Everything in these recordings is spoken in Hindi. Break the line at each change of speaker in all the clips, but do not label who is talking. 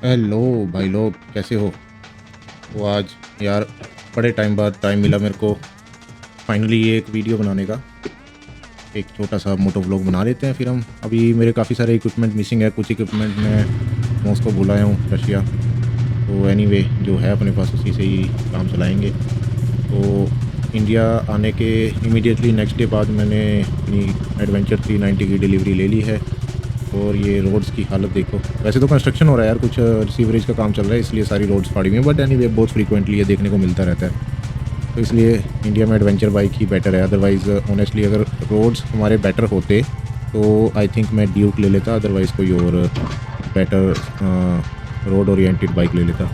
हेलो भाई लोग, कैसे हो? तो आज यार बड़े टाइम बाद टाइम मिला मेरे को फाइनली ये एक वीडियो बनाने का। एक छोटा सा मोटो व्लॉग बना लेते हैं फिर हम। अभी मेरे काफ़ी सारे इक्विपमेंट मिसिंग है, कुछ इक्विपमेंट मैं मॉस्को बुलाया हूँ, रशिया। तो एनीवे जो है अपने पास उसी से ही काम चलाएंगे। तो इंडिया आने के इमीडिएटली नेक्स्ट डे बाद मैंने अपनी एडवेंचर 390 की डिलीवरी ले ली है। और ये रोड्स की हालत देखो। वैसे तो कंस्ट्रक्शन हो रहा है यार, कुछ सीवरेज का काम चल रहा है, इसलिए सारी रोड्स फाड़ी हुई हैं, बट एनीवे बहुत फ्रीक्वेंटली ये देखने को मिलता रहता है। तो इसलिए इंडिया में एडवेंचर बाइक ही बेटर है। अदरवाइज़ ऑनेस्टली अगर रोड्स हमारे बेटर होते तो आई थिंक मैं ड्यूक ले लेता, अदरवाइज़ कोई और बेटर रोड ओरिएंटेड बाइक ले लेता।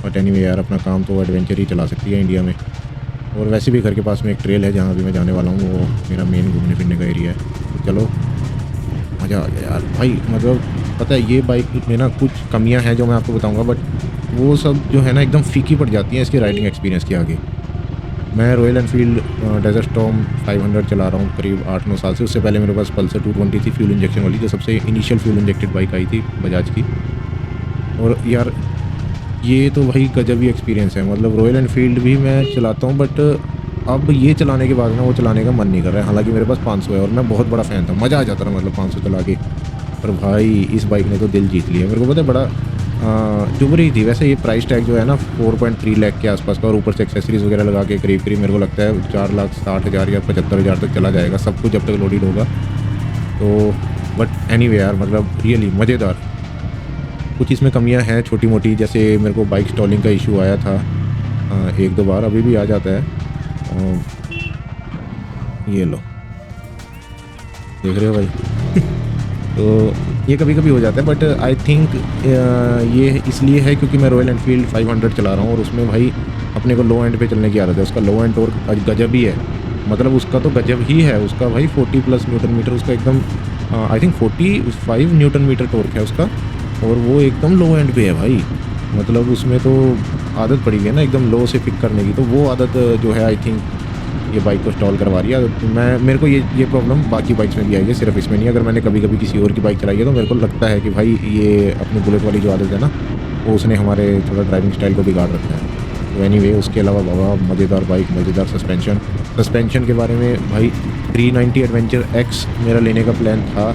बट एनीवे यार अपना काम तो एडवेंचर ही चला सकती है इंडिया में। और वैसे भी घर के पास में एक ट्रेल है जहाँ भी मैं जाने वाला हूँ, वो मेरा मेन घूमने फिरने का एरिया है। तो चलो मज़ा आ गया यार भाई। मतलब पता है ये बाइक में ना कुछ कमियां हैं जो मैं आपको बताऊंगा, बट वो सब जो है ना एकदम फीकी पड़ जाती हैं इसके राइडिंग एक्सपीरियंस के आगे। मैं रॉयल एनफील्ड डेजर्ट स्टॉर्म 500 चला रहा हूँ करीब 8-9 साल से। उससे पहले मेरे पास पल्सर 220 थी फ्यूल इंजेक्शन वाली, जो सबसे इनिशियल फ्यूल इंजेक्टेड बाइक आई थी बजाज की। और यार ये तो भाई गजब ही एक्सपीरियंस है। मतलब रॉयल एनफील्ड भी मैं चलाता हूँ, बट अब ये चलाने के बाद ना वो चलाने का मन नहीं कर रहा है। हालांकि मेरे पास 500 है और मैं बहुत बड़ा फ़ैन था, मज़ा आ जाता था मतलब 500 चला के। पर भाई इस बाइक ने तो दिल जीत लिया। मेरे को पता है बड़ा चुभ रही थी। वैसे ये प्राइस टैग जो है ना 4.3 लाख के आसपास का, और ऊपर से एक्सेसरीज वगैरह लगा के करीब करीब मेरे को लगता है 4,60,000 या 75,000 तक चला जाएगा, सब कुछ जब तक लोडेड होगा। तो बट एनीवे यार मतलब रियली मज़ेदार। कुछ इसमें कमियां हैं छोटी मोटी, जैसे मेरे को बाइक स्टॉलिंग का इशू आया था 1-2 बार, अभी भी आ जाता है। ये लो देख रहे हो भाई। तो ये कभी कभी हो जाता है, बट आई थिंक ये इसलिए है क्योंकि मैं रॉयल एनफील्ड 500 चला रहा हूँ और उसमें भाई अपने को लो एंड पे चलने की आदत है। उसका लो एंड टॉर्क गजब ही है, मतलब उसका तो गजब ही है। उसका भाई 40 प्लस न्यूटन मीटर उसका एकदम, I think 45 newton metre torque है उसका। और वो एकदम लो एंड पे है भाई। मतलब उसमें तो आदत पड़ी हुई है ना एकदम लो से पिक करने की, तो वो आदत जो है आई थिंक ये बाइक को स्टॉल करवा रही है। तो मेरे को ये प्रॉब्लम बाकी बाइक्स में भी आई है, सिर्फ इसमें नहीं। अगर मैंने कभी कभी किसी और की बाइक चलाई है तो मेरे को लगता है कि भाई ये अपनी बुलेट वाली जो आदत है ना, वो उसने हमारे थोड़ा ड्राइविंग स्टाइल को बिगाड़ रखा है। तो एनीवे उसके अलावा बाबा मज़ेदार बाइक, मज़ेदार सस्पेंशन के बारे में भाई 390 एडवेंचर एक्स मेरा लेने का प्लान था।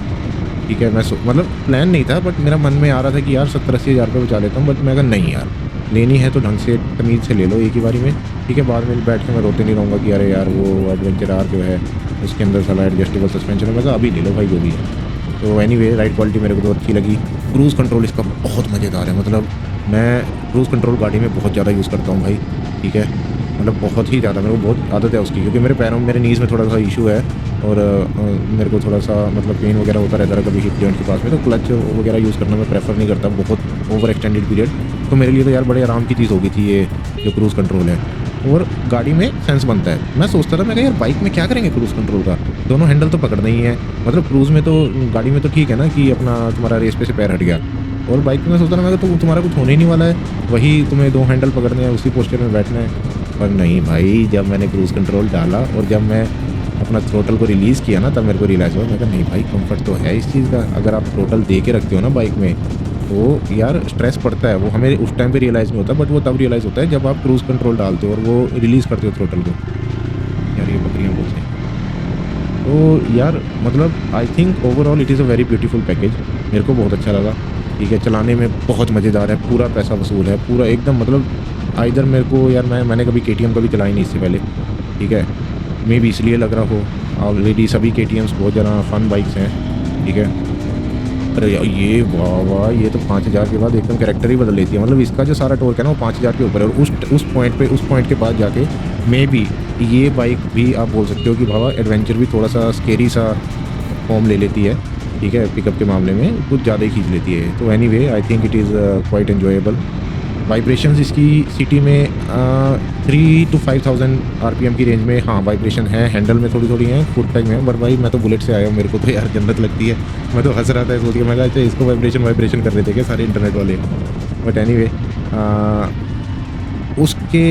ठीक है, मैं मतलब प्लान नहीं था, बट मेरा मन में आ रहा था कि यार 70-80 हज़ार रुपये बचा लेता हूँ। बट मैं कहा नहीं यार, लेनी है तो ढंग से तमीज़ से ले लो एक ही बारी में। ठीक है, बाद में बैठ के मैं रोते नहीं रहूँगा कि अरे यार वो एडवेंचर आर जो है उसके अंदर साला एडजस्टेबल सस्पेंशन है। मैं कहा अभी ले लो भाई जो भी है। तो एनीवे राइड क्वालिटी मेरे को तो अच्छी लगी। क्रूज़ कंट्रोल इसका बहुत मज़ेदार है। मतलब मैं क्रूज़ कंट्रोल गाड़ी में बहुत ज़्यादा यूज़ करता हूँ भाई। ठीक है, मतलब बहुत ही ज़्यादा मेरे को बहुत आदत है उसकी, क्योंकि मेरे पैरों में, मेरे नीज़ में थोड़ा सा इशू है। और मेरे को थोड़ा सा मतलब पेन वगैरह होता रहता है कभी हिप जॉइंट के पास में। तो क्लच वगैरह यूज़ करना मैं प्रेफर नहीं करता बहुत ओवर एक्सटेंडेड पीरियड। तो मेरे लिए तो यार बड़े आराम की चीज़ होगी थी ये जो क्रूज़ कंट्रोल है। और गाड़ी में सेंस बनता है। मैं सोचता था, मैं कहा यार बाइक में क्या करेंगे क्रूज़ कंट्रोल का, दोनों हैंडल तो पकड़ना ही है। मतलब क्रूज़ में तो, गाड़ी में तो ठीक है ना कि अपना तुम्हारा रेस पे से पैर हट गया, और बाइक में मैं सोचता था मैं तो तुम्हारा कुछ होने ही नहीं वाला है, वही तुम्हें 2 हैंडल पकड़ने हैं, उसी पोस्चर में बैठना है। पर नहीं भाई, जब मैंने क्रूज़ कंट्रोल डाला और जब मैं अपना थ्रोटल को रिलीज़ किया ना, तब मेरे को रियलाइज़ हुआ। मैं कहा नहीं भाई, कंफर्ट तो है इस चीज़ का। अगर आप थ्रोटल दे के रखते हो ना बाइक में, तो यार स्ट्रेस पड़ता है। वो हमें उस टाइम पे रियलाइज़ नहीं होता, बट वो तब रियलाइज़ होता है जब आप क्रूज़ कंट्रोल डालते हो और वो रिलीज़ करते हो थ्रोटल को। यार ये बकरियाँ बोलते हैं। तो यार मतलब I think overall it is a very beautiful package. मेरे को बहुत अच्छा लगा। ठीक है, चलाने में बहुत मज़ेदार है, पूरा पैसा वसूल है, पूरा एकदम। मतलब इधर मेरे को यार, मैंने कभी KTM कभी चलाई नहीं इससे पहले। ठीक है, मे भी इसलिए लग रहा हो। ऑलरेडी सभी KTMs बहुत ज़्यादा फ़न बाइक्स हैं। ठीक है, अरे यार ये वाह वाह, ये तो 5,000 के बाद एकदम कैरेक्टर ही बदल लेती है। मतलब इसका जो सारा टॉर्क है ना वो 5,000 के ऊपर है। और उस पॉइंट के बाद जाके मे बी ये बाइक भी आप बोल सकते हो कि बाबा एडवेंचर भी थोड़ा सा स्केरी सा फॉर्म ले लेती है। ठीक है, पिकअप के मामले में कुछ ज़्यादा ही खींच लेती है। तो anyway I think it is quite enjoyable. Vibrations इसकी सिटी में 3 to 5,000 RPM की रेंज में, हाँ वाइब्रेशन है। हैंडल में थोड़ी थोड़ी है, फुट पैक में है। बट भाई मैं तो बुलेट से आया हूँ, मेरे को तो यार जन्नत लगती है। मैं तो हंस रहा था सोच के, मैं कहा अच्छा इसको वाइब्रेशन कर रहे थे क्या सारे इंटरनेट वाले। बट एनीवे उसके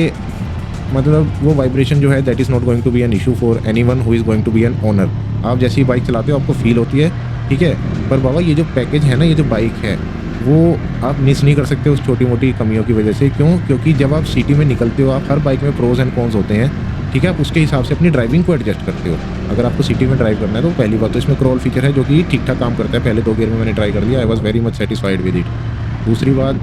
मतलब वो वाइब्रेशन जो है that is not going to be an issue for anyone who is going to be an owner. आप जैसी बाइक चलाते हो आपको फील होती है। ठीक है, पर बाबा ये जो पैकेज है ना, ये जो बाइक है वो आप मिस नहीं कर सकते उस छोटी-मोटी कमियों की वजह से। क्यों? क्योंकि जब आप सिटी में निकलते हो, आप हर बाइक में प्रोज़ एंड कॉन्स होते हैं, ठीक है? आप उसके हिसाब से अपनी ड्राइविंग को एडजस्ट करते हो। अगर आपको सिटी में ड्राइव करना है तो पहली बात तो इसमें क्रॉल फीचर है जो कि ठीक-ठाक काम करता है। पहले 2 गियर में मैंने ट्राई कर लिया, I was very much satisfied with it. दूसरी बात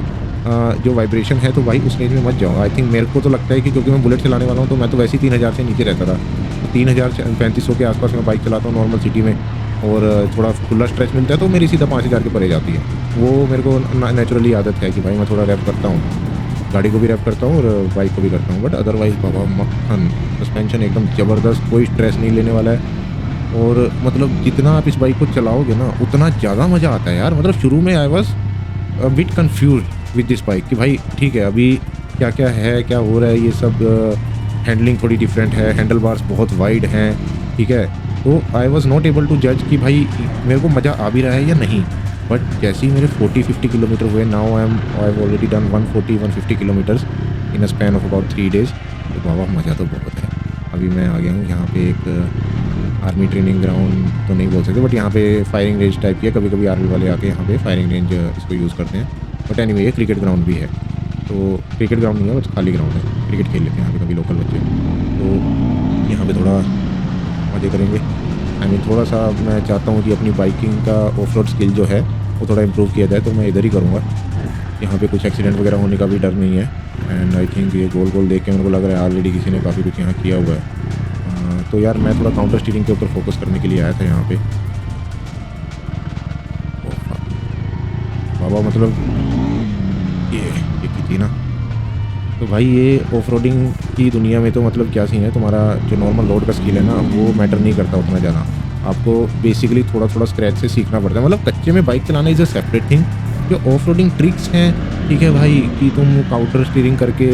जो वाइब्रेशन है तो भाई उस रेंज में मत जाओ। आई थिंक मेरे को तो लगता है कि क्योंकि मैं बुलेट चलाने वाला हूँ तो मैं तो वैसे ही 3000 से नीचे रहता था। 3000 3500 के आसपास मैं बाइक चलाता हूँ नॉर्मल सिटी में, और थोड़ा खुला स्ट्रेच मिलता है तो मेरी सीधा 5000 के परे जाती है। वो मेरे को नेचुरली आदत है कि भाई मैं थोड़ा रैप करता हूँ, गाड़ी को भी रैप करता हूँ और बाइक को भी करता हूँ। बट अदरवाइज़ बाबा मक्खन, सस्पेंशन एकदम ज़बरदस्त, कोई स्ट्रेस नहीं लेने वाला है। और मतलब जितना आप इस बाइक को चलाओगे ना उतना ज़्यादा मज़ा आता है यार। मतलब शुरू में I was bit confused with this bike कि भाई ठीक है, अभी क्या-क्या है, क्या हो रहा है, ये सब हैंडलिंग थोड़ी डिफरेंट है, हैंडल बार्स बहुत वाइड हैं, ठीक है? तो I was not able to जज कि भाई मेरे को मज़ा आ भी रहा है या नहीं। बट जैसे ही मेरे 40-50 किलोमीटर हुए, now I have already done 140-150 kilometres in a span of about 3 days. तो बाबा मज़ा तो बहुत है। अभी मैं आ गया हूँ यहाँ पे एक आर्मी ट्रेनिंग ग्राउंड तो नहीं बोल सकते, बट यहाँ पे फायरिंग रेंज टाइप की है। कभी-कभी आर्मी वाले आके यहाँ पे फायरिंग रेंज इसको यूज़ करते हैं। बट एनीवे ये क्रिकेट ग्राउंड भी है। तो क्रिकेट ग्राउंड नहीं है, बस खाली ग्राउंड है। क्रिकेट खेल लेते हैं यहाँ पे कभी लोकल बच्चे। तो यहाँ पे थोड़ा मज़े करेंगे। आई मीन थोड़ा-सा मैं चाहता हूँ कि अपनी बाइकिंग का ऑफ रोड स्किल जो है वो थोड़ा इम्प्रूव किया जाए, तो मैं इधर ही करूँगा। यहाँ पे कुछ एक्सीडेंट वगैरह होने का भी डर नहीं है। एंड आई थिंक ये गोल-गोल देख के मेरे को लग रहा है ऑलरेडी किसी ने काफ़ी कुछ यहाँ किया हुआ है। तो यार मैं थोड़ा काउंटर स्टीयरिंग के ऊपर फोकस करने के लिए आया था यहाँ पे। बाबा मतलब ये की थी ना। तो भाई ये ऑफ-रोडिंग की दुनिया में तो मतलब क्या सीन है, तुम्हारा जो नॉर्मल रोड का स्किल है ना वो मैटर नहीं करता उतना ज़्यादा। आपको बेसिकली थोड़ा-थोड़ा स्क्रैच से सीखना पड़ता है। मतलब कच्चे में बाइक चलाना इज़ अ सेपरेट थिंग। जो ऑफ-रोडिंग ट्रिक्स हैं, ठीक है भाई, कि तुम काउंटर स्टीयरिंग करके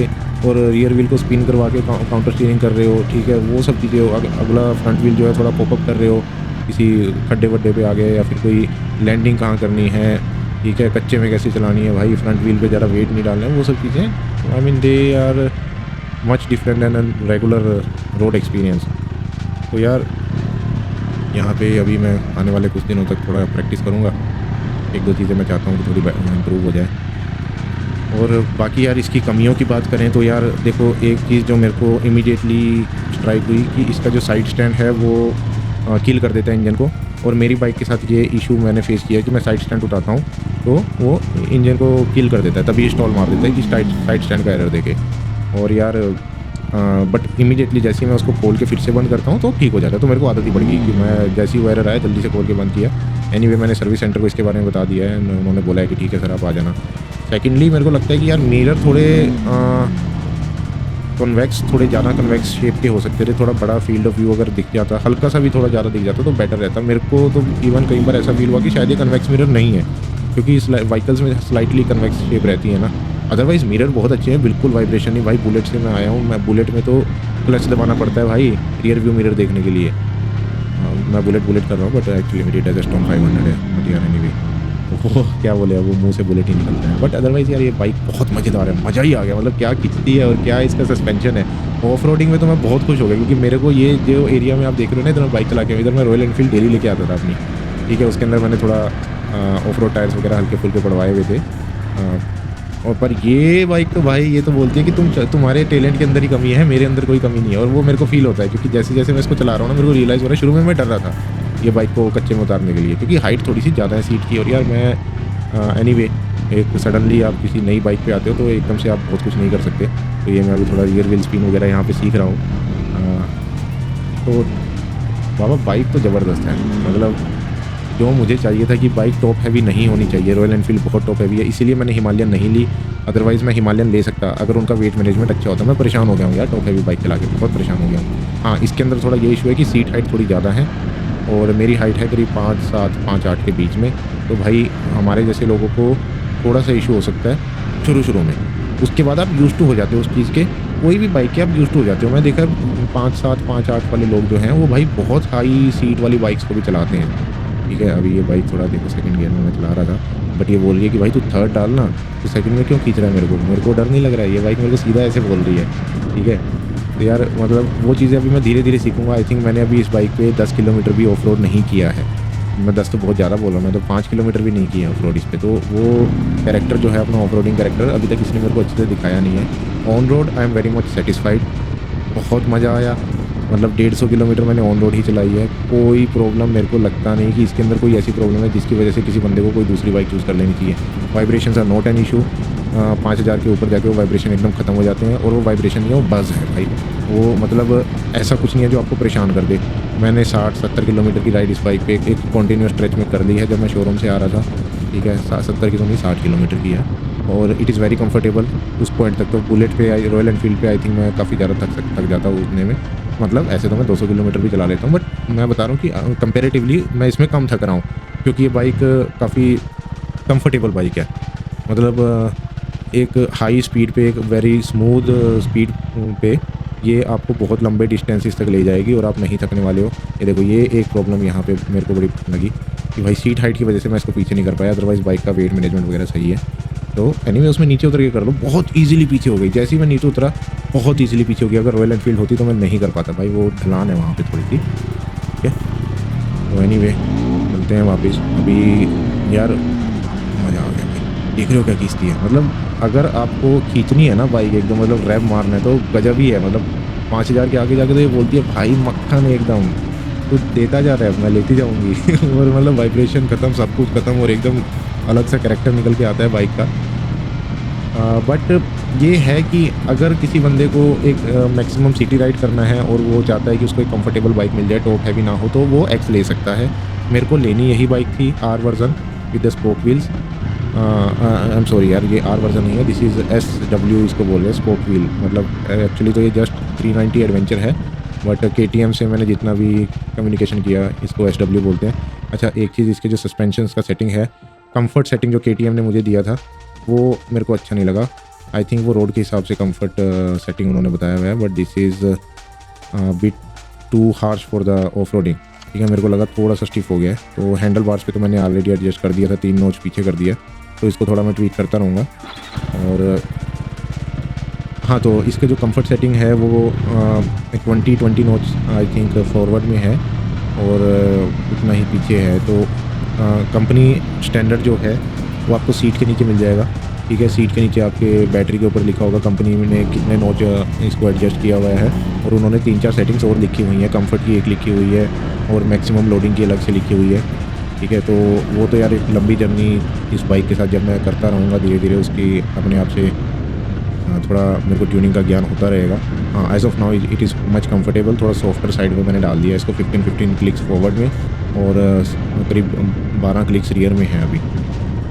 और रियर व्हील को स्पिन करवा के काउंटर स्टीयरिंग कर रहे हो, ठीक है, वो सब चीज़ें अगला फ्रंट व्हील जो है थोड़ा पॉपअप कर रहे हो, किसी खड्डे-वड्डे पे आ गए या फिर कोई लैंडिंग कहाँ करनी है, ठीक है, कच्चे में कैसे चलानी है भाई, फ्रंट व्हील पे ज़्यादा वेट नहीं डालना है, वो सब चीज़ें I mean they are much different than regular road experience. तो यार यहाँ पे अभी मैं आने वाले कुछ दिनों तक थोड़ा प्रैक्टिस करूँगा। 1-2 चीज़ें मैं चाहता हूँ कि थोड़ी इम्प्रूव हो जाए। और बाकी यार इसकी कमियों की बात करें तो यार देखो, एक चीज़ जो मेरे को इमीडिएटली स्ट्राइक हुई कि इसका जो साइड स्टैंड है वो किल कर देता है इंजन को। और मेरी बाइक के साथ ये इशू मैंने फेस किया है कि मैं साइड स्टैंड उठाता हूँ तो वो इंजन को किल कर देता है, तभी स्टॉल मार देता है कि साइड स्टैंड का एरर देके। और यार बट इमीडिएटली जैसे ही मैं उसको खोल के फिर से बंद करता हूँ तो ठीक हो जाता है। तो मेरे को आदत ही पड़ गई कि मैं जैसे ही वो एरर आया जल्दी से खोल के बंद किया। एनीवे मैंने सर्विस सेंटर को इसके बारे में बता दिया है, उन्होंने बोला है कि ठीक है सर आप आ जाना। सेकेंडली मेरे को लगता है कि यार मिरर थोड़े कन्वेक्स, थोड़े ज़्यादा कन्वेक्स शेप के हो सकते थे। थोड़ा बड़ा फील्ड ऑफ व्यू अगर दिख जाता, हल्का सा भी थोड़ा ज़्यादा दिख जाता तो बेटर रहता। मेरे को तो इवन कई बार ऐसा फील हुआ कि शायद ये कन्वेक्स मिरर नहीं है, क्योंकि इस व्हीकल्स में स्लाइटली कन्वेक्स शेप रहती है ना। अदरवाइज़ मिरर बहुत अच्छे हैं, बिल्कुल वाइब्रेशन नहीं। भाई बुलेट से मैं आया हूँ, मैं बुलेट में तो क्लच दबाना पड़ता है भाई रियर व्यू मिरर देखने के लिए। मैं बुलेट कर रहा हूँ बट एक्चुअली मेरी स्टॉर्म 500 है। बट यार एनीवे वो क्या बोले, अब वो मुँह से बुलेट ही निकलता है। बट अदरवाइज़ यार ये बाइक बहुत मज़ेदार है, मज़ा ही आ गया। मतलब क्या खिंचती है और क्या इसका सस्पेंशन है। ऑफ रोडिंग में तो मैं बहुत खुश हो गया, क्योंकि मेरे को ये जो एरिया में आप देख रहे हो ना, इधर मैं बाइक चला के, इधर मैं रॉयल एनफील्ड डेली लेके आता था अपनी, ठीक है। उसके अंदर मैंने थोड़ा ऑफ रोड टायर्स वगैरह हल्के फुल्के पड़वाए हुए थे। और पर ये बाइक तो भाई ये तो बोलती है कि तुम्हारे टैलेंट के अंदर ही कमी है, मेरे अंदर कोई कमी नहीं है। और वो मेरे को फील होता है, क्योंकि जैसे जैसे मैं इसको चला रहा हूँ ना मेरे को रियलाइज़ हो रहा है। शुरू में मैं डर रहा था ये बाइक को कच्चे में उतारने के लिए, क्योंकि हाइट थोड़ी सी ज़्यादा है सीट की। और यार मैं एनीवे एक सडनली आप किसी नई बाइक पे आते हो तो एकदम से आप बहुत कुछ नहीं कर सकते। तो ये मैं अभी थोड़ा रियर व्हील स्पिन वगैरह यहाँ पे सीख रहा हूँ। तो बाबा बाइक तो ज़बरदस्त है। मतलब जो मुझे चाहिए था कि बाइक टॉप हैवी नहीं होनी चाहिए, रॉयल एनफील्ड बहुत टॉप हैवी है, इसीलिए मैंने हिमालयन नहीं ली। अदरवाइज़ मैं हिमालयन ले सकता अगर उनका वेट मैनेजमेंट अच्छा होता। मैं परेशान हो गया हूँ यार टॉप हैवी बाइक चला के, बहुत परेशान हो गया हूँ। हाँ, इसके अंदर थोड़ा ये इशू है कि सीट हाइट थोड़ी ज़्यादा है और मेरी हाइट है करीब 5'7", 5'8" के बीच में। तो भाई हमारे जैसे लोगों को थोड़ा सा इशू हो सकता है शुरू में। उसके बाद आप यूज़ टू हो जाते हो उस चीज़ के। कोई भी बाइक के आप यूज़ टू हो जाते हो। मैं देखा 5'7", 5'8" वाले लोग जो हैं वो भाई बहुत हाई सीट वाली बाइक्स को भी चलाते हैं, ठीक है। अभी ये बाइक थोड़ा देखो सेकंड गियर में मैं चला रहा था, बट ये बोल रही है कि भाई तू थर्ड डाल ना, तो सेकंड में क्यों खींच रहा है मेरे को डर नहीं लग रहा है। ये बाइक मेरे को सीधा ऐसे बोल रही है, ठीक है। तो यार मतलब वो चीज़ें अभी मैं धीरे धीरे सीखूंगा। आई थिंक मैंने अभी इस बाइक पे 10 किलोमीटर भी ऑफ रोड नहीं किया है, मैं 10 तो बहुत ज़्यादा बोल रहा हूँ, मैं तो 5 किलोमीटर भी नहीं किए ऑफ रोड इस पे। तो वो कैरेक्टर जो है अपना ऑफ रोडिंग कैरेक्टर अभी तक किसी ने मेरे को अच्छे से दिखाया नहीं है। On road I am very much satisfied, बहुत मज़ा आया। मतलब 150 किलोमीटर मैंने ऑन रोड ही चलाई है, कोई प्रॉब्लम मेरे को लगता नहीं कि इसके अंदर कोई ऐसी प्रॉब्लम है जिसकी वजह से किसी बंदे को कोई दूसरी बाइक चूज़ कर लेनी चाहिए। Vibrations are not an issue. 5000 के ऊपर जाके वो वाइब्रेशन एकदम ख़त्म हो जाते हैं, और वो वाइब्रेशन नहीं है, वो बज़ है भाई। वो मतलब ऐसा कुछ नहीं है जो आपको परेशान कर दे। मैंने 60-70 किलोमीटर की राइड इस बाइक पे एक कंटिन्यूस स्ट्रेच में कर ली है जब मैं शोरूम से आ रहा था, ठीक है। 70 की तो नहीं, 60 किलोमीटर की है, और इट इज़ वेरी कंफर्टेबल उस पॉइंट तक। तो बुलेट पे रॉयल एनफील्ड पे आई थिंक मैं काफ़ी ज़्यादा थक जाता हूँ उतने में। मतलब ऐसे तो मैं 200 किलोमीटर भी चला लेता हूँ, बट मैं बता रहा हूँ कि कंपैरेटिवली मैं इसमें कम थक रहा हूँ, क्योंकि ये बाइक काफ़ी कंफर्टेबल बाइक है। मतलब एक हाई स्पीड पे, एक वेरी स्मूथ स्पीड पे ये आपको बहुत लंबे डिस्टेंसेस तक ले जाएगी और आप नहीं थकने वाले हो। ये देखो, ये एक प्रॉब्लम यहाँ पे मेरे को बड़ी लगी कि भाई सीट हाइट की वजह से मैं इसको पीछे नहीं कर पाया, अदरवाइज़ बाइक का वेट मैनेजमेंट वगैरह सही है। तो एनीवे उसमें नीचे उतर के कर लो, बहुत ईज़िली पीछे हो गई। जैसे ही मैं नीचे उतरा बहुत ईज़िली पीछे हो गया। अगर रॉयल एनफील्ड होती तो मैं नहीं कर पाता भाई, वो ढलान है वहाँ पे थोड़ी सी, ठीक है। तो एनीवे चलते हैं वापस। अभी यार मज़ा आ गया भाई, देख रहे हो क्या खींचती है। मतलब अगर आपको खींचनी है ना बाइक एकदम, मतलब रैप मारना है, तो गजब ही है। मतलब 5000 के आगे जाके तो ये बोलती है भाई मक्खन एकदम, तो देता जा रहा है, मैं लेती जाऊँगी और मतलब वाइब्रेशन ख़त्म, सब कुछ ख़त्म, और एकदम अलग सा कैरेक्टर निकल के आता है बाइक का। बट ये है कि अगर किसी बंदे को एक मैक्सिमम सिटी राइड करना है और वो चाहता है कि उसको एक कंफर्टेबल बाइक मिल जाए, टॉप हैवी ना हो, तो वो एक्स ले सकता है। मेरे को लेनी यही बाइक थी, R version with the spoke wheels. I am sorry यार, ये आर वर्जन नहीं है, दिस इज़ SW इसको बोल रहे हैं, स्पोक व्हील। मतलब एक्चुअली तो ये जस्ट 390 एडवेंचर है, बट KTM से मैंने जितना भी कम्युनिकेशन किया, इसको SW बोलते हैं। अच्छा, एक चीज़, इसके जो सस्पेंशंस का सेटिंग है, कंफर्ट सेटिंग जो KTM ने मुझे दिया था, वो मेरे को अच्छा नहीं लगा। आई थिंक वो रोड के हिसाब से कंफर्ट सेटिंग उन्होंने बताया हुआ है, but this is bit too harsh for the off roading, ठीक है। मेरे को लगा थोड़ा सा स्टिफ हो गया है। तो हैंडल बार्स पे तो मैंने ऑलरेडी एडजस्ट कर दिया था, 3 नॉच पीछे कर दिया, तो इसको थोड़ा मैं ट्वीक करता रहूँगा। और हाँ, तो इसके जो कंफर्ट सेटिंग है वो 20 नॉच आई थिंक फॉरवर्ड में है, और उतना ही पीछे है। तो कंपनी स्टैंडर्ड जो है वो आपको सीट के नीचे मिल जाएगा, ठीक है। सीट के नीचे आपके बैटरी के ऊपर लिखा होगा कंपनी ने कितने नॉच इसको एडजस्ट किया हुआ है, और उन्होंने 3-4 सेटिंग्स और लिखी हुई हैं। कंफर्ट की एक लिखी हुई है, और मैक्सिमम लोडिंग की अलग से लिखी हुई है, ठीक है। तो वो तो यार एक लंबी जर्नी इस बाइक के साथ जब मैं करता रहूँगा धीरे धीरे, उसकी अपने आप से थोड़ा मेरे को ट्यूनिंग का ज्ञान होता रहेगा। हाँ, as of now it is much comfortable. थोड़ा सॉफ्टर साइड में मैंने डाल दिया इसको, 15 क्लिक्स फॉरवर्ड में, और करीब 12 क्लिक्स रियर में है अभी,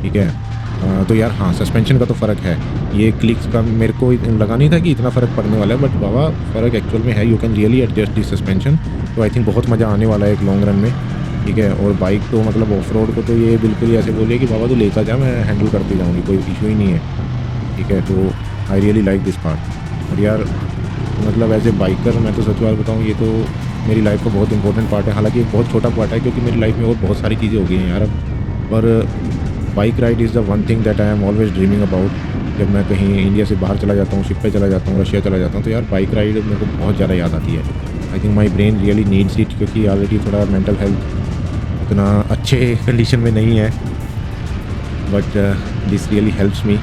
ठीक है। तो यार हाँ, सस्पेंशन का तो फ़र्क है। ये क्लिक्स का मेरे को लगा नहीं था कि इतना फ़र्क पड़ने वाला है, बट बाबा फ़र्क एक्चुअल में है। You can really adjust this suspension. तो आई थिंक बहुत मज़ा आने वाला है एक लॉन्ग रन में, ठीक है। और बाइक तो मतलब ऑफ रोड को तो ये बिल्कुल ही ऐसे बोलिए कि बाबा तो लेता जा, मैं हैंडल करती जाऊँगी, कोई इशू ही नहीं है, ठीक है। तो I really like this part. और यार मतलब एज ए बाइकर मैं तो सच बात बताऊँ, ये तो मेरी लाइफ का बहुत इंपॉर्टेंट पार्ट है। हालांकि एक बहुत छोटा पार्ट है, क्योंकि मेरी लाइफ में और बहुत सारी चीज़ें हो गई हैं यार अब, पर bike ride is the one thing that I am always dreaming about. जब मैं कहीं इंडिया से बाहर चला जाता हूँ, शिप पे चला जाता हूँ, रशिया चला जाता हूँ, तो यार बाइक राइड मेरे को बहुत ज़्यादा याद आती है। I think my brain really needs it, क्योंकि ऑलरेडी थोड़ा मेंटल हेल्थ उतना अच्छे कंडीशन में नहीं है, but this really helps me.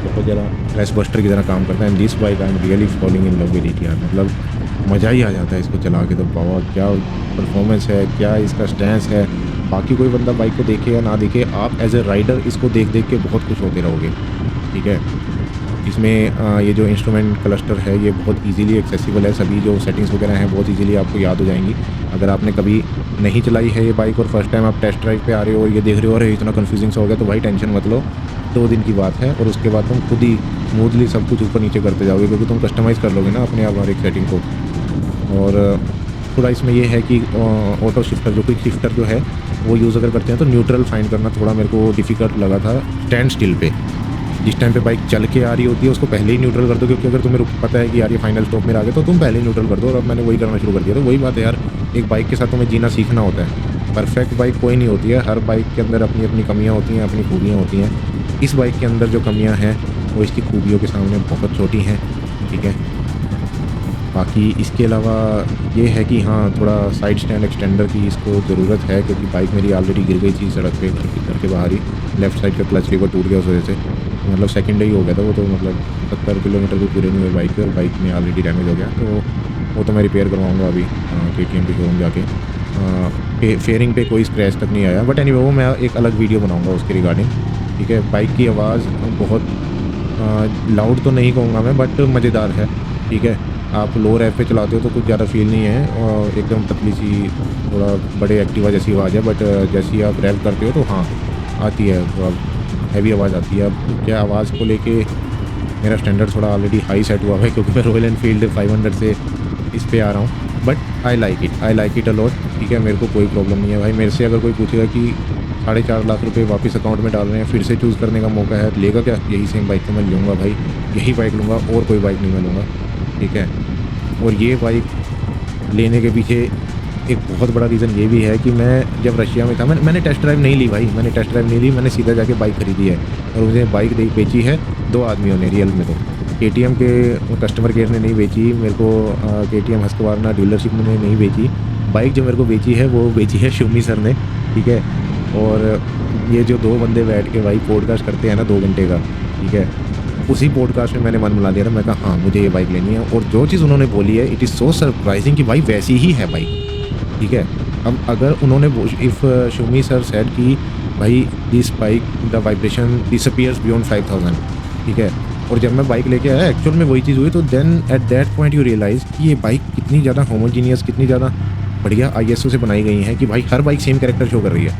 बहुत ज़्यादा स्ट्रेस बस्टर की तरह काम करता है, and this bike I am really falling in love with it यार। मतलब मज़ा ही आ जाता है इसको चला के, तो बाबा क्या परफॉर्मेंस है, क्या इसका स्टैंस है। बाकी कोई बंदा बाइक को देखे या ना देखे, आप एज ए राइडर इसको देख देख के बहुत खुश होते रहोगे, ठीक है। इसमें ये जो इंस्ट्रूमेंट क्लस्टर है ये बहुत इजीली एक्सेसिबल है, सभी जो सेटिंग्स वगैरह हैं बहुत इजीली आपको याद हो जाएंगी। अगर आपने कभी नहीं चलाई है ये बाइक और फर्स्ट टाइम आप टेस्ट ड्राइव पे आ रहे हो और ये देख रहे हो अरे इतना कन्फ्यूजिंग सा हो गया, तो भाई टेंशन मत लो, 2 दिन की बात है, और उसके बाद तुम खुद ही स्मूथली सब कुछ ऊपर नीचे करते जाओगे, क्योंकि तुम कस्टमाइज़ कर लोगे ना अपने आप हर एक सेटिंग को। और थोड़ा इसमें ये है कि ऑटो शिफ्टर जो क्विक शिफ्टर जो है वो यूज़ अगर करते हैं तो न्यूट्रल फाइंड करना थोड़ा मेरे को डिफ़िकल्ट लगा था स्टैंड स्टिल पे। जिस टाइम पे बाइक चल के आ रही होती है उसको पहले ही न्यूट्रल कर दो, क्योंकि अगर तुम्हें पता है कि यार ये फाइनल स्टॉप में आ गया तो तुम पहले ही न्यूट्रल कर दो। और अब मैंने वही करना शुरू कर दिया। तो वही बात है यार, एक बाइक के साथ तुम्हें जीना सीखना होता है। परफेक्ट बाइक कोई नहीं होती है, हर बाइक के अंदर अपनी अपनी कमियाँ होती हैं, अपनी खूबियाँ होती हैं। इस बाइक के अंदर जो कमियाँ हैं वो इसकी खूबियों के सामने बहुत छोटी हैं, ठीक है। बाकी इसके अलावा ये है कि हाँ, थोड़ा साइड स्टैंड एक्सटेंडर की इसको ज़रूरत है, क्योंकि बाइक मेरी ऑलरेडी गिर गई थी सड़क पे, घर के बाहर ही। लेफ़्ट साइड का क्लच लीवर टूट गया उस वजह से, मतलब सेकंड डे ही हो गया था वो, तो मतलब 70 किलोमीटर भी पूरे नहीं हुए बाइक के, और बाइक में ऑलरेडी डैमेज हो गया। तो वो तो मैं रिपेयर करवाऊँगा अभी KTM के शोरूम जाके। फेयरिंग पे कोई स्क्रैच तक नहीं आया, बट एनीवे वो मैं एक अलग वीडियो बनाऊँगा उसके रिगार्डिंग, ठीक है। बाइक की आवाज़ बहुत लाउड तो नहीं कहूँगा मैं, बट मज़ेदार है, ठीक है। आप लो रैप पे चलाते हो तो कुछ ज़्यादा फील नहीं है, और एकदम पतली सी थोड़ा बड़े एक्टिवा जैसी आवाज़ है, बट जैसे ही आप रैप करते हो तो हाँ, आती है थोड़ा हैवी आवाज़ आती है। अब क्या आवाज़ को लेके मेरा स्टैंडर्ड थोड़ा ऑलरेडी हाई सेट हुआ है, क्योंकि मैं रॉयल एनफील्ड 500 से इस पे आ रहा हूँ, but I like it a lot, ठीक है। मेरे को कोई प्रॉब्लम नहीं है भाई। मेरे से अगर कोई पूछेगा कि 4.5 लाख रुपए वापस अकाउंट में डाल रहे हैं, फिर से चूज़ करने का मौका है, लेगा क्या? यही सेम बाइक तो मैं लूँगा भाई, यही बाइक लूँगा और कोई बाइक नहीं मैं लूँगा, ठीक है। और ये बाइक लेने के पीछे एक बहुत बड़ा रीज़न ये भी है कि मैं जब रशिया में था, मैंने टेस्ट ड्राइव नहीं ली भाई, मैंने टेस्ट ड्राइव नहीं ली, मैंने सीधा जाके बाइक खरीदी है, और मुझे बाइक बेची है 2 आदमियों ने रियल में। तो KTM के कस्टमर केयर ने नहीं बेची मेरे को, KTM हस्कवारना डीलरशिप ने नहीं बेची। बाइक जो मेरे को बेची है वो बेची है शोमी सर ने, ठीक है। और ये जो 2 बंदे बैठ के भाई पॉडकास्ट करते हैं ना 2 घंटे का, ठीक है, उसी पॉडकास्ट में मैंने मन बना लिया था। मैं कहा हाँ, मुझे ये बाइक लेनी है, और जो चीज़ उन्होंने बोली है इट इज़ सो सरप्राइजिंग कि भाई वैसी ही है बाइक, ठीक है। अब अगर उन्होंने इफ़ शोमी सर सेड कि भाई this bike the vibration disappears beyond 5000, ठीक है, और जब मैं बाइक लेके आया एक्चुअल में वही चीज़ हुई, तो then at that point you realise कि ये बाइक कितनी ज़्यादा होमोजीनियस, कितनी ज़्यादा बढ़िया ISO से बनाई गई हैं कि भाई हर बाइक सेम कैरेक्टर शो कर रही है,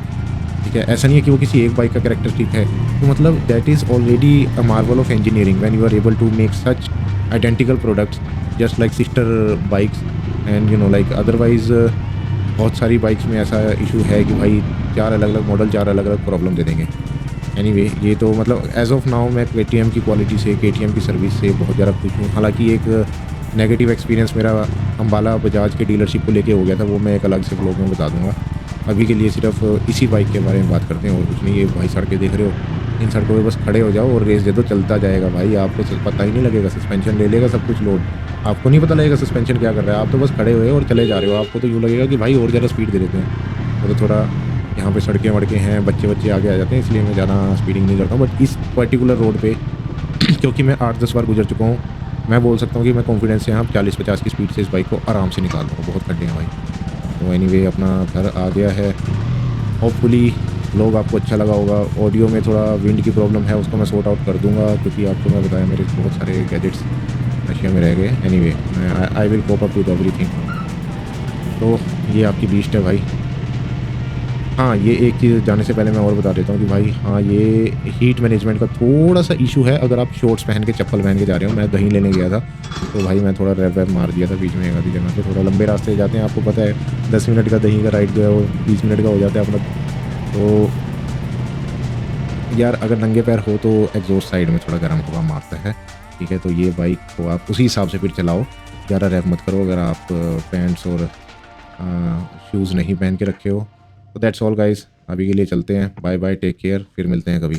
ठीक है। ऐसा नहीं है कि वो किसी एक बाइक का कैरेक्टरिस्टिक है, तो मतलब that is already a marvel of engineering when you are able to make such identical products just like sister bikes, and you know like otherwise बहुत सारी बाइक्स में ऐसा इशू है कि भाई 4 अलग-अलग मॉडल 4 अलग-अलग प्रॉब्लम दे देंगे। एनीवे ये तो मतलब एज़ ऑफ नाउ मैं KTM की क्वालिटी से, KTM की सर्विस से बहुत ज़्यादा खुश हूँ। हालाँकि एक नेगेटिव एक्सपीरियंस मेरा अम्बाला बजाज के डीलरशिप को लेके हो गया था, वो मैं एक अलग से ब्लॉग में बता दूँगा। अभी के लिए सिर्फ इसी बाइक के बारे में बात करते हैं और कुछ नहीं। ये भाई सड़कें देख रहे हो, इन सड़कों पे बस खड़े हो जाओ और रेस दे दो, चलता जाएगा भाई, आपको पता ही नहीं लगेगा। सस्पेंशन ले लेगा सब कुछ लोड, आपको नहीं पता लगेगा सस्पेंशन क्या कर रहा है, आप तो बस खड़े हुए और चले जा रहे हो। आपको तो यूँ लगेगा कि भाई और ज़्यादा स्पीड दे देते हैं। वो तो थोड़ा यहाँ पे सड़कें वड़कें हैं, बच्चे आगे आ जाते हैं, इसलिए मैं ज़्यादा स्पीडिंग नहीं करता हूँ। बट इस पर्टिकुलर रोड पे क्योंकि मैं 8-10 बार गुजर चुका हूँ, मैं बोल सकता हूँ कि मैं कॉन्फिडेंस से यहाँ 40-50 की स्पीड से इस बाइक को आराम से निकाल दूँगा। बहुत खड्डे हैं भाई। तो एनीवे अपना घर आ गया है, होपफुली लोग आपको अच्छा लगा होगा। ऑडियो में थोड़ा विंड की प्रॉब्लम है, उसको मैं सॉर्ट आउट कर दूँगा, क्योंकि आपको मैं बताया मेरे बहुत सारे गैजेट्स रशिया में रह गए। Anyway I will cope up with everything. तो ये आपकी बीस्ट है भाई। हाँ, ये एक चीज़ जाने से पहले मैं और बता देता हूँ कि भाई हाँ, ये हीट मैनेजमेंट का थोड़ा-सा इशू है। अगर आप शॉर्ट्स पहन के, चप्पल पहन के जा रहे हो, मैं दही लेने गया था, तो भाई मैं थोड़ा रैप वैप मार दिया था बीच में एक आधी जगह पे। थोड़ा लंबे रास्ते जाते हैं, आपको पता है 10 मिनट का दही का राइड जो है वो 20 मिनट का हो जाता है अपना। तो यार अगर नंगे पैर हो तो एग्जॉस्ट साइड में थोड़ा गर्म हवा मारता है, ठीक है। तो ये बाइक को आप उसी हिसाब से फिर चलाओ, ज़्यादा रैप मत करो अगर आप पैंट्स और शूज़ नहीं पहन के रखे हो। तो दैट्स ऑल गाइस, अभी के लिए चलते हैं। बाय बाय, टेक केयर, फिर मिलते हैं कभी।